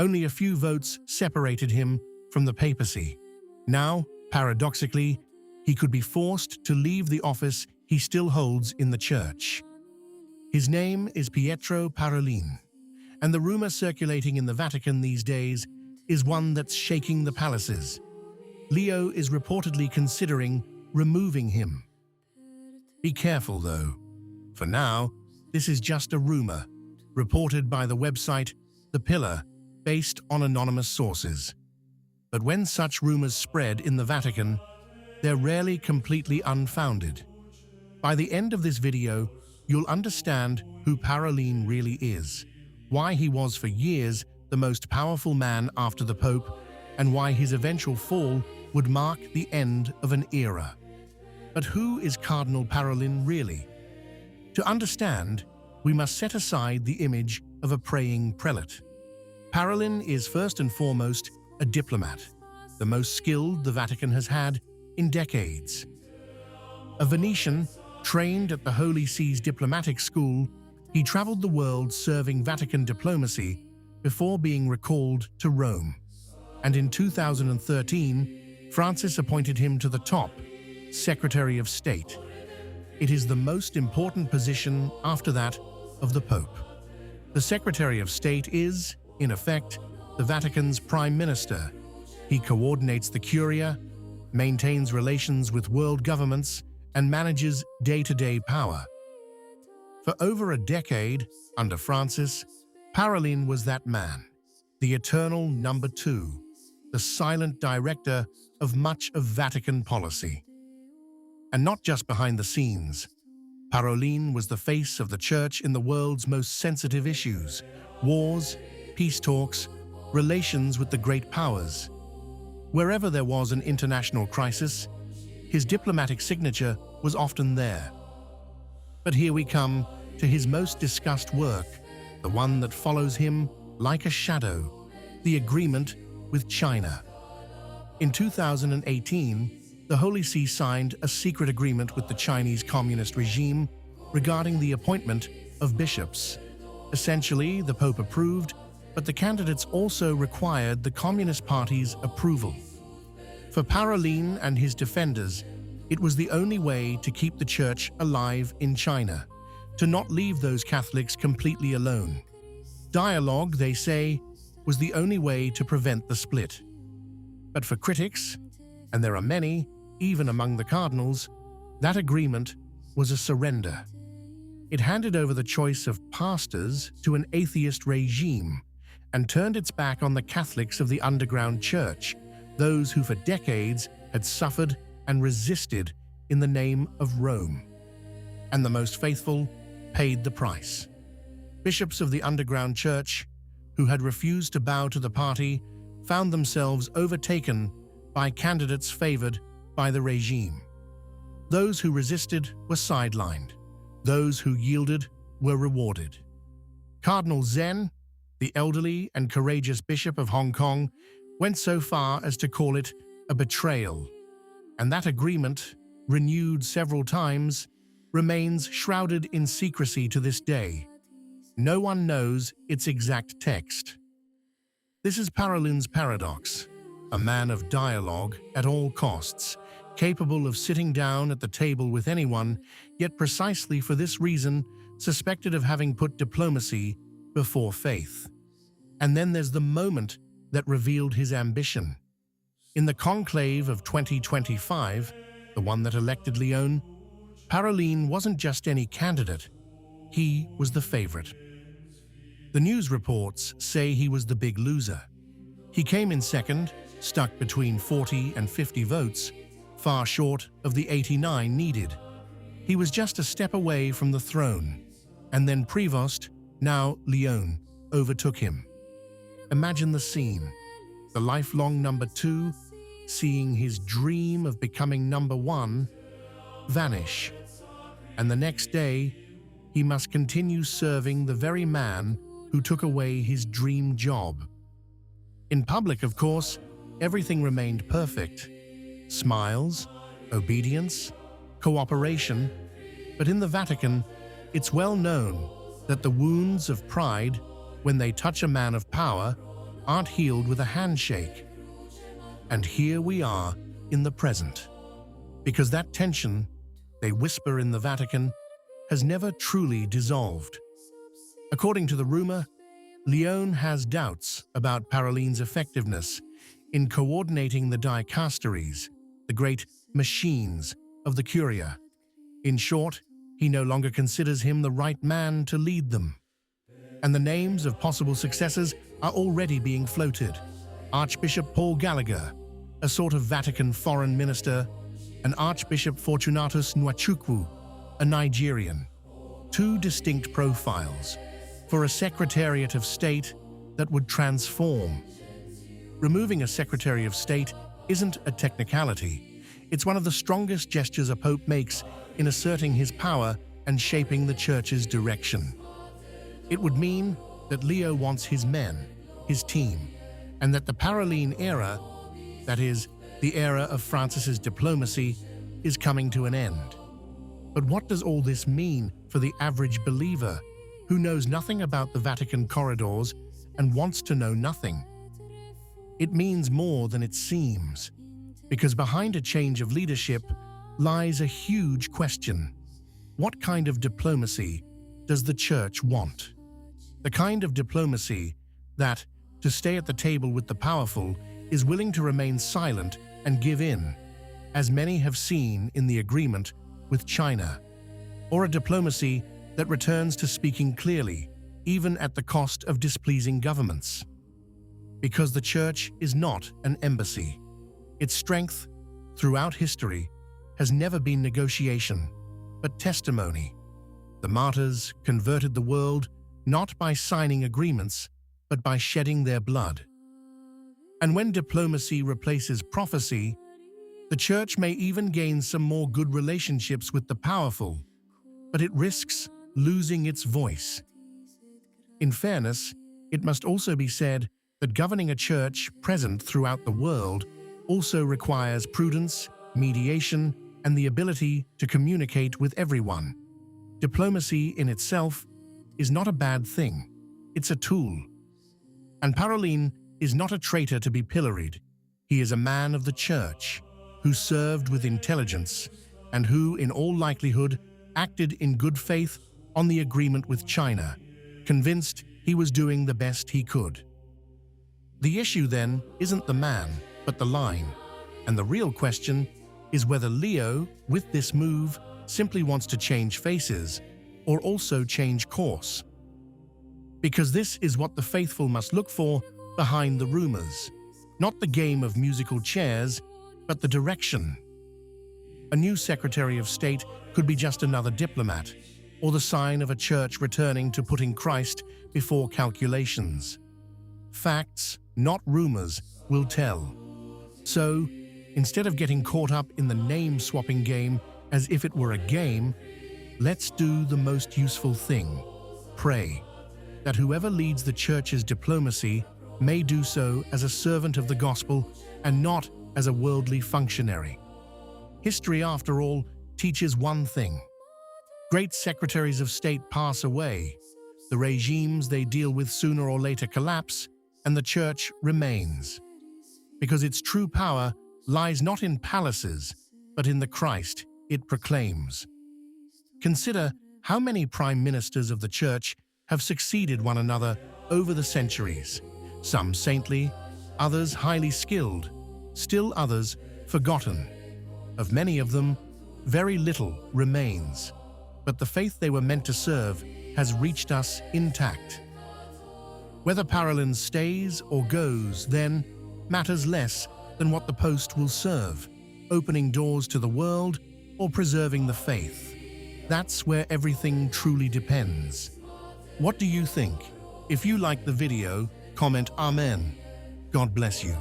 Only a few votes separated him from the papacy. Now, paradoxically, he could be forced to leave the office he still holds in the church. His name is Pietro Parolin, and the rumor circulating in the Vatican these days is one that's shaking the palaces. Leo is reportedly considering removing him. Be careful, though. For now, this is just a rumor, reported by the website The Pillar, based on anonymous sources. But when such rumors spread in the Vatican, they're rarely completely unfounded. By the end of this video, you'll understand who Parolin really is, why he was for years the most powerful man after the Pope, and why his eventual fall would mark the end of an era. But who is Cardinal Parolin really? To understand, we must set aside the image of a praying prelate. Parolin is first and foremost a diplomat, the most skilled the Vatican has had in decades. A Venetian, trained at the Holy See's diplomatic school, he traveled the world serving Vatican diplomacy before being recalled to Rome. And in 2013, Francis appointed him to the top, Secretary of State. It is the most important position after that of the Pope. The Secretary of State is, in effect, the Vatican's Prime Minister. He coordinates the Curia, maintains relations with world governments, and manages day-to-day power. For over a decade, under Francis, Parolin was that man, the eternal number two, the silent director of much of Vatican policy. And not just behind the scenes. Parolin was the face of the Church in the world's most sensitive issues: wars, peace talks, relations with the great powers. Wherever there was an international crisis, his diplomatic signature was often there. But here we come to his most discussed work, the one that follows him like a shadow, the agreement with China. In 2018, the Holy See signed a secret agreement with the Chinese Communist regime regarding the appointment of bishops. Essentially, the Pope approved, but the candidates also required the Communist Party's approval. For Parolin and his defenders, it was the only way to keep the Church alive in China, to not leave those Catholics completely alone. Dialogue, they say, was the only way to prevent the split. But for critics, and there are many, even among the cardinals, that agreement was a surrender. It handed over the choice of pastors to an atheist regime and turned its back on the Catholics of the underground church, those who for decades had suffered and resisted in the name of Rome. And the most faithful paid the price. Bishops of the underground church, who had refused to bow to the party, found themselves overtaken by candidates favored by the regime. Those who resisted were sidelined. Those who yielded were rewarded. Cardinal Zen, the elderly and courageous Bishop of Hong Kong, went so far as to call it a betrayal. And that agreement, renewed several times, remains shrouded in secrecy to this day. No one knows its exact text. This is Parolin's paradox, a man of dialogue at all costs, capable of sitting down at the table with anyone, yet precisely for this reason suspected of having put diplomacy before faith. And then there's the moment that revealed his ambition. In the conclave of 2025, the one that elected Leon, Parolin wasn't just any candidate, he was the favorite. The news reports say he was the big loser. He came in second, stuck between 40 and 50 votes, far short of the 89 needed. He was just a step away from the throne, and then Prevost, now Leon, overtook him. Imagine the scene, the lifelong number two, seeing his dream of becoming number one vanish. And the next day, he must continue serving the very man who took away his dream job. In public, of course, everything remained perfect. Smiles, obedience, cooperation. But in the Vatican, it's well known that the wounds of pride, when they touch a man of power, aren't healed with a handshake. And here we are in the present. Because that tension, they whisper in the Vatican, has never truly dissolved. According to the rumor, Leone has doubts about Parolin's effectiveness in coordinating the dicasteries, the great machines of the Curia. In short, he no longer considers him the right man to lead them. And the names of possible successors are already being floated. Archbishop Paul Gallagher, a sort of Vatican foreign minister, and Archbishop Fortunatus Nwachukwu, a Nigerian. Two distinct profiles for a Secretariat of State that would transform. Removing a Secretary of State isn't a technicality. It's one of the strongest gestures a pope makes in asserting his power and shaping the Church's direction. It would mean that Leo wants his men, his team, and that the Parolin era, that is, the era of Francis's diplomacy, is coming to an end. But what does all this mean for the average believer who knows nothing about the Vatican corridors and wants to know nothing? It means more than it seems, because behind a change of leadership lies a huge question. What kind of diplomacy does the Church want? The kind of diplomacy that, to stay at the table with the powerful, is willing to remain silent and give in, as many have seen in the agreement with China, or a diplomacy that returns to speaking clearly, even at the cost of displeasing governments. Because the Church is not an embassy. Its strength, throughout history, has never been negotiation, but testimony. The martyrs converted the world not by signing agreements, but by shedding their blood. And when diplomacy replaces prophecy, the Church may even gain some more good relationships with the powerful, but it risks losing its voice. In fairness, it must also be said that governing a Church present throughout the world also requires prudence, mediation, and the ability to communicate with everyone. Diplomacy in itself is not a bad thing. It's a tool. And Parolin is not a traitor to be pilloried. He is a man of the Church who served with intelligence and who, in all likelihood, acted in good faith on the agreement with China, convinced he was doing the best he could. The issue, then, isn't the man, but the line. And the real question is whether Leo, with this move, simply wants to change faces or also change course. Because this is what the faithful must look for behind the rumors. Not the game of musical chairs, but the direction. A new Secretary of State could be just another diplomat, or the sign of a Church returning to putting Christ before calculations. Facts, not rumors, will tell. So, instead of getting caught up in the name-swapping game as if it were a game, let's do the most useful thing. Pray that whoever leads the Church's diplomacy may do so as a servant of the gospel and not as a worldly functionary. History, after all, teaches one thing. Great secretaries of state pass away, the regimes they deal with sooner or later collapse, and the Church remains. Because its true power lies not in palaces, but in the Christ it proclaims. Consider how many prime ministers of the Church have succeeded one another over the centuries, some saintly, others highly skilled, still others forgotten. Of many of them, very little remains, but the faith they were meant to serve has reached us intact. Whether Parolin stays or goes, then, matters less than what the post will serve, opening doors to the world or preserving the faith. That's where everything truly depends. What do you think? If you like the video, comment Amen. God bless you.